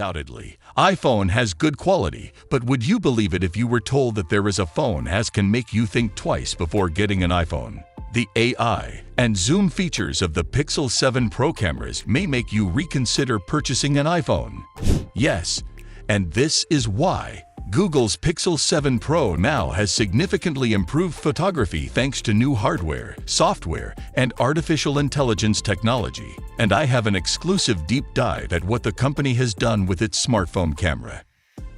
Undoubtedly, iPhone has good quality, but would you believe it if you were told that there is a phone as can make you think twice before getting an iPhone? The AI and zoom features of the Pixel 7 Pro cameras may make you reconsider purchasing an iPhone. Yes, and this is why. Google's Pixel 7 Pro now has significantly improved photography thanks to new hardware, software, and artificial intelligence technology. And I have an exclusive deep dive at what the company has done with its smartphone camera.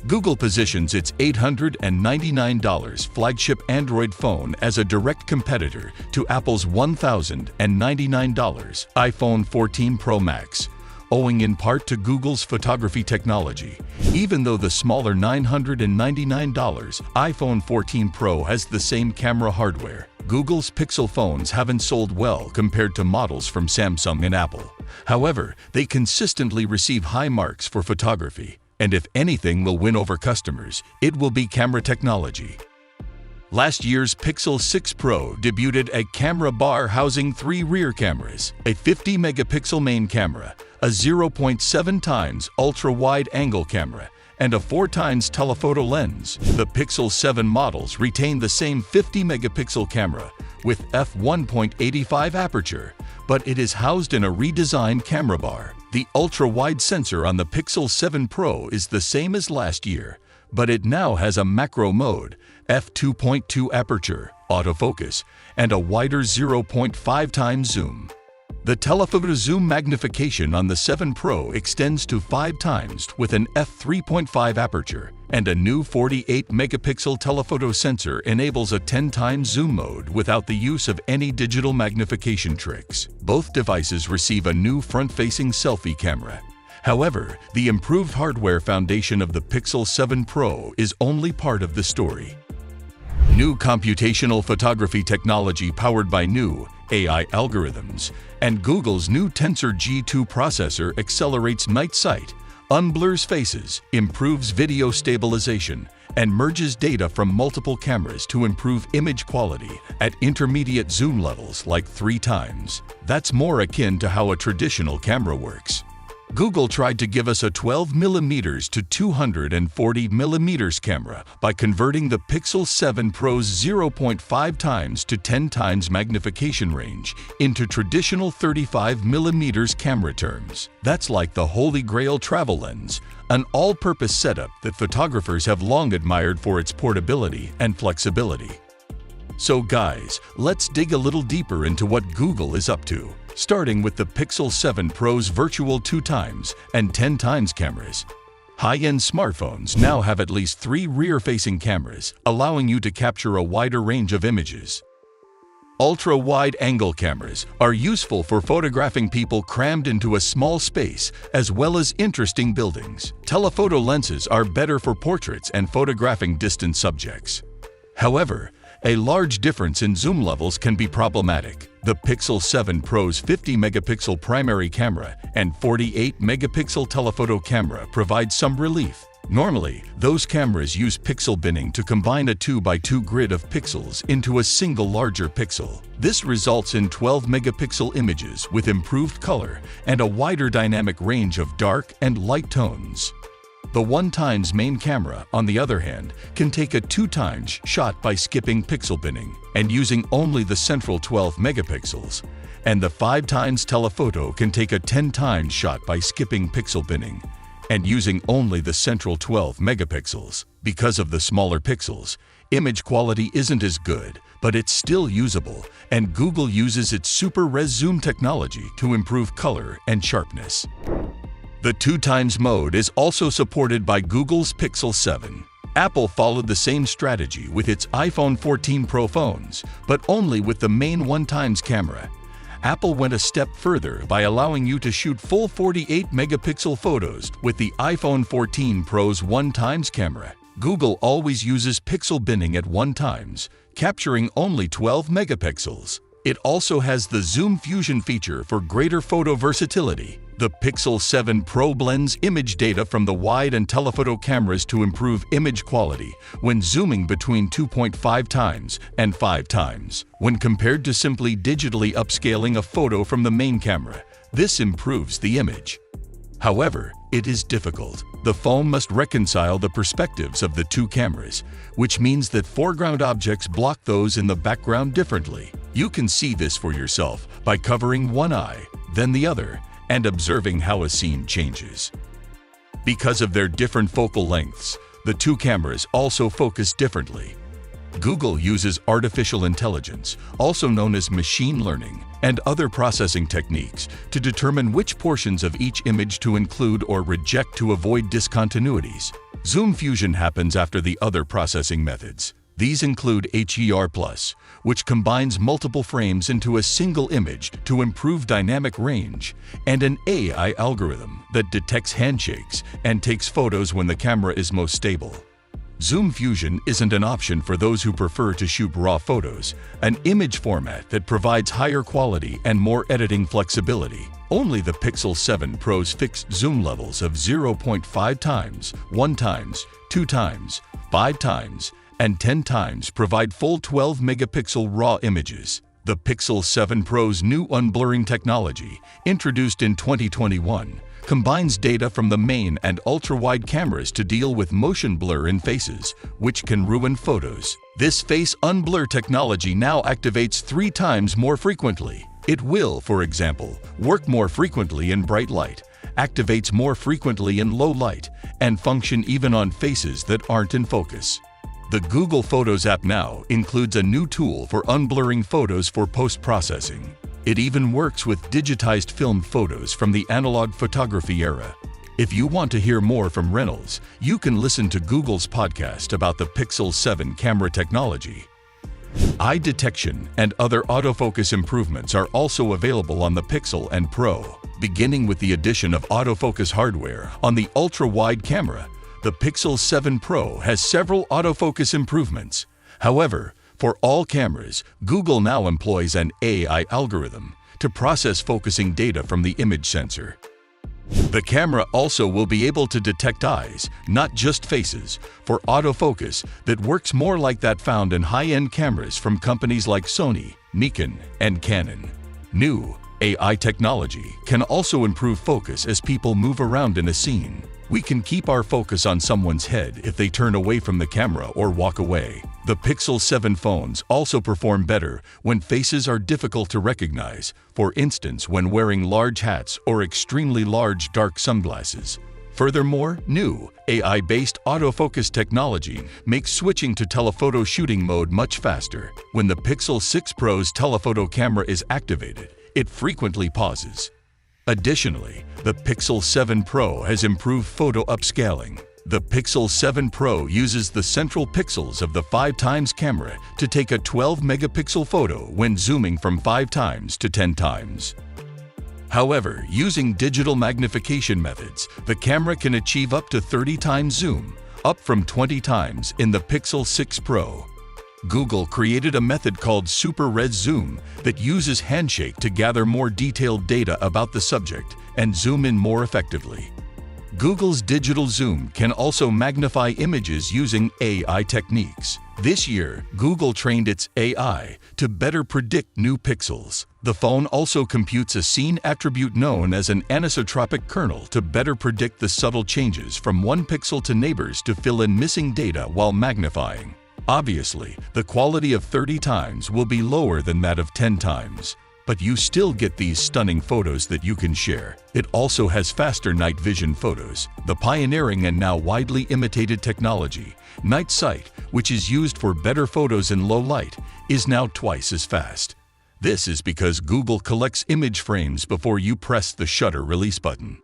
Google positions its $899 flagship Android phone as a direct competitor to Apple's $1,099 iPhone 14 Pro Max, owing in part to Google's photography technology. Even though the smaller $999 iPhone 14 Pro has the same camera hardware, Google's Pixel phones haven't sold well compared to models from Samsung and Apple. However, they consistently receive high marks for photography, and if anything will win over customers, it will be camera technology. Last year's Pixel 6 Pro debuted a camera bar housing 3 rear cameras, a 50-megapixel main camera, a 0.7 times ultra-wide angle camera, and a 4 times telephoto lens. The Pixel 7 models retain the same 50-megapixel camera with f1.85 aperture, but it is housed in a redesigned camera bar. The ultra-wide sensor on the Pixel 7 Pro is the same as last year, but it now has a macro mode, f2.2 aperture, autofocus, and a wider 0.5 times zoom. The telephoto zoom magnification on the 7 Pro extends to 5 times with an f3.5 aperture, and a new 48-megapixel telephoto sensor enables a 10 times zoom mode without the use of any digital magnification tricks. Both devices receive a new front-facing selfie camera. However, the improved hardware foundation of the Pixel 7 Pro is only part of the story. New computational photography technology powered by new AI algorithms and Google's new Tensor G2 processor accelerates night sight, unblurs faces, improves video stabilization, and merges data from multiple cameras to improve image quality at intermediate zoom levels like 3 times. That's more akin to how a traditional camera works. Google tried to give us a 12mm to 240mm camera by converting the Pixel 7 Pro's 0.5 times to 10 times magnification range into traditional 35mm camera terms. That's like the Holy Grail travel lens, an all-purpose setup that photographers have long admired for its portability and flexibility. So guys, let's dig a little deeper into what Google is up to. Starting with the Pixel 7 Pro's virtual 2 times and 10 times cameras. High-end smartphones now have at least 3 rear-facing cameras, allowing you to capture a wider range of images. Ultra-wide angle cameras are useful for photographing people crammed into a small space, as well as interesting buildings. Telephoto lenses are better for portraits and photographing distant subjects. However, a large difference in zoom levels can be problematic. The Pixel 7 Pro's 50-megapixel primary camera and 48-megapixel telephoto camera provide some relief. Normally, those cameras use pixel binning to combine a 2x2 grid of pixels into a single larger pixel. This results in 12-megapixel images with improved color and a wider dynamic range of dark and light tones. The 1 times main camera, on the other hand, can take a 2 times shot by skipping pixel binning and using only the central 12 megapixels, and the 5 times telephoto can take a 10 times shot by skipping pixel binning and using only the central 12 megapixels. Because of the smaller pixels, image quality isn't as good, but it's still usable, and Google uses its Super Res Zoom technology to improve color and sharpness. The 2 times mode is also supported by Google's Pixel 7. Apple followed the same strategy with its iPhone 14 Pro phones, but only with the main 1 times camera. Apple went a step further by allowing you to shoot full 48-megapixel photos with the iPhone 14 Pro's 1 times camera. Google always uses pixel binning at 1 times, capturing only 12 megapixels. It also has the Zoom Fusion feature for greater photo versatility. The Pixel 7 Pro blends image data from the wide and telephoto cameras to improve image quality when zooming between 2.5 times and 5 times. When compared to simply digitally upscaling a photo from the main camera, this improves the image. However, it is difficult. The phone must reconcile the perspectives of the two cameras, which means that foreground objects block those in the background differently. You can see this for yourself by covering one eye, then the other, and observing how a scene changes. Because of their different focal lengths, the two cameras also focus differently. Google uses artificial intelligence, also known as machine learning, and other processing techniques to determine which portions of each image to include or reject to avoid discontinuities. Zoom fusion happens after the other processing methods. These include HER+, which combines multiple frames into a single image to improve dynamic range, and an AI algorithm that detects handshakes and takes photos when the camera is most stable. Zoom fusion isn't an option for those who prefer to shoot raw photos, an image format that provides higher quality and more editing flexibility. Only the Pixel 7 Pro's fixed zoom levels of 0.5 times, 1 times, 2 times, 5 times, and 10 times provide full 12-megapixel raw images. The Pixel 7 Pro's new unblurring technology, introduced in 2021, combines data from the main and ultra-wide cameras to deal with motion blur in faces, which can ruin photos. This face unblur technology now activates 3 times more frequently. It will, for example, work more frequently in bright light, activates more frequently in low light, and function even on faces that aren't in focus. The Google Photos app now includes a new tool for unblurring photos for post-processing. It even works with digitized filmed photos from the analog photography era. If you want to hear more from Reynolds, you can listen to Google's podcast about the Pixel 7 camera technology. Eye detection and other autofocus improvements are also available on the Pixel and Pro. Beginning with the addition of autofocus hardware on the ultra-wide camera, the Pixel 7 Pro has several autofocus improvements. However, for all cameras, Google now employs an AI algorithm to process focusing data from the image sensor. The camera also will be able to detect eyes, not just faces, for autofocus that works more like that found in high-end cameras from companies like Sony, Nikon, and Canon. New AI technology can also improve focus as people move around in a scene. We can keep our focus on someone's head if they turn away from the camera or walk away. The Pixel 7 phones also perform better when faces are difficult to recognize, for instance when wearing large hats or extremely large dark sunglasses. Furthermore, new AI-based autofocus technology makes switching to telephoto shooting mode much faster. When the Pixel 6 Pro's telephoto camera is activated, it frequently pauses. Additionally, the Pixel 7 Pro has improved photo upscaling. The Pixel 7 Pro uses the central pixels of the 5x camera to take a 12-megapixel photo when zooming from 5 times to 10 times. However, using digital magnification methods, the camera can achieve up to 30 times zoom, up from 20 times in the Pixel 6 Pro. Google created a method called Super Res Zoom that uses handshake to gather more detailed data about the subject and zoom in more effectively. Google's digital zoom can also magnify images using AI techniques. This year, Google trained its AI to better predict new pixels. The phone also computes a scene attribute known as an anisotropic kernel to better predict the subtle changes from one pixel to neighbors to fill in missing data while magnifying. Obviously, the quality of 30 times will be lower than that of 10 times. But you still get these stunning photos that you can share. It also has faster night vision photos. The pioneering and now widely imitated technology, night sight, which is used for better photos in low light, is now twice as fast. This is because Google collects image frames before you press the shutter release button.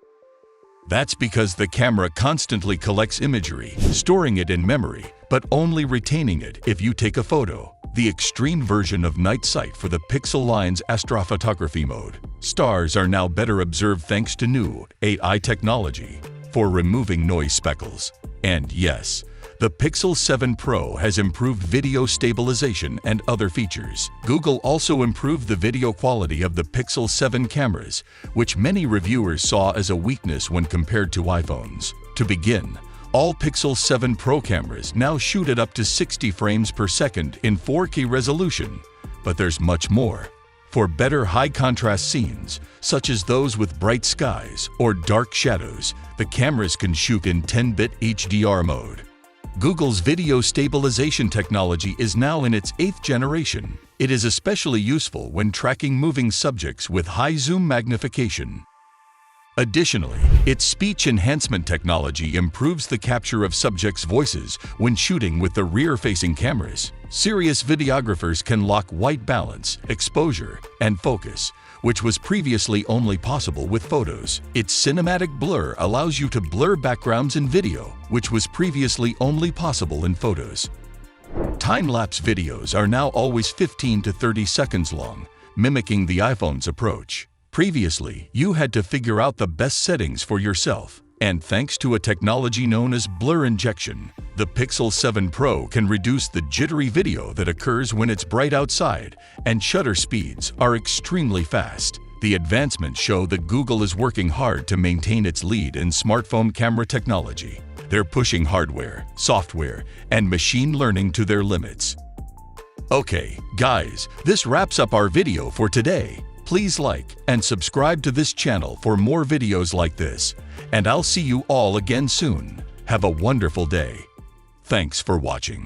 That's because the camera constantly collects imagery, storing it in memory, but only retaining it if you take a photo. The extreme version of night sight for the Pixel line's astrophotography mode. Stars are now better observed thanks to new AI technology for removing noise speckles. And yes, the Pixel 7 Pro has improved video stabilization and other features. Google also improved the video quality of the Pixel 7 cameras, which many reviewers saw as a weakness when compared to iPhones. To begin, all Pixel 7 Pro cameras now shoot at up to 60 frames per second in 4K resolution. But there's much more. For better high-contrast scenes, such as those with bright skies or dark shadows, the cameras can shoot in 10-bit HDR mode. Google's video stabilization technology is now in its 8th generation. It is especially useful when tracking moving subjects with high zoom magnification. Additionally, its speech enhancement technology improves the capture of subjects' voices when shooting with the rear-facing cameras. Serious videographers can lock white balance, exposure, and focus, which was previously only possible with photos. Its cinematic blur allows you to blur backgrounds in video, which was previously only possible in photos. Time-lapse videos are now always 15 to 30 seconds long, mimicking the iPhone's approach. Previously, you had to figure out the best settings for yourself, and thanks to a technology known as blur injection, the Pixel 7 Pro can reduce the jittery video that occurs when it's bright outside, and shutter speeds are extremely fast. The advancements show that Google is working hard to maintain its lead in smartphone camera technology. They're pushing hardware, software, and machine learning to their limits. Okay, guys, this wraps up our video for today. Please like and subscribe to this channel for more videos like this, and I'll see you all again soon. Have a wonderful day. Thanks for watching.